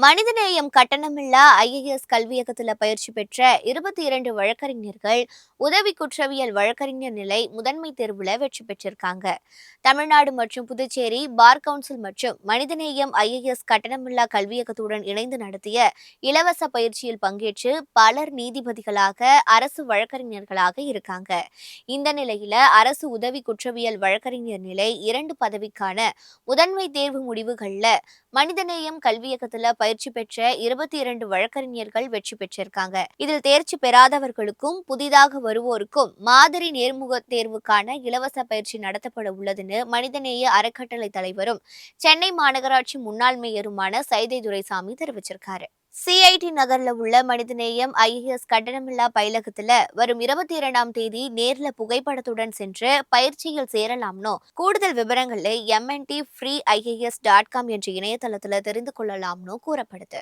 மனிதநேயம் கட்டணமில்லா ஐஏஎஸ் கல்வியகத்தில் பயிற்சி பெற்ற 22 வழக்கறிஞர்கள் உதவி குற்றவியல் வழக்கறிஞர் நிலை முதன்மை தேர்வுல வெற்றி பெற்றிருக்காங்க. தமிழ்நாடு மற்றும் புதுச்சேரி பார் கவுன்சில் மற்றும் மனிதநேயம் ஐஏஎஸ் கட்டணமில்லா கல்வியகத்துடன் இணைந்து நடத்திய இலவச பயிற்சியில் பங்கேற்று பலர் நீதிபதிகளாக அரசு வழக்கறிஞர்களாக இருக்காங்க. இந்த நிலையில அரசு உதவி குற்றவியல் வழக்கறிஞர் நிலை 2 பதவிக்கான முதன்மை தேர்வு முடிவுகள்ல மனிதநேயம் கல்வியகத்துல பயிற்சி பெற்ற 22 வழக்கறிஞர்கள் வெற்றி பெற்றிருக்காங்க. இதில் தேர்ச்சி பெறாதவர்களுக்கும் புதிதாக வருவோருக்கும் மாதிரி நேர்முக தேர்வுக்கான இலவச பயிற்சி நடத்தப்பட உள்ளதுன்னு மனிதநேய அறக்கட்டளை தலைவரும் சென்னை மாநகராட்சி முன்னாள் மேயருமான சைதை துரைசாமி தெரிவிச்சிருக்காரு. சிஐடி நகர்ல உள்ள மனிதநேயம் ஐஏஎஸ் கட்டணமில்லா பயிலகத்துல வரும் 22ஆம் தேதி நேர்ல புகைப்படத்துடன் சென்று பயிற்சியில் சேரலாம்னோ, கூடுதல் விவரங்களை mntfreeias.com என்ற இணையதளத்துல தெரிந்து கொள்ளலாம்னு கூறப்படுது.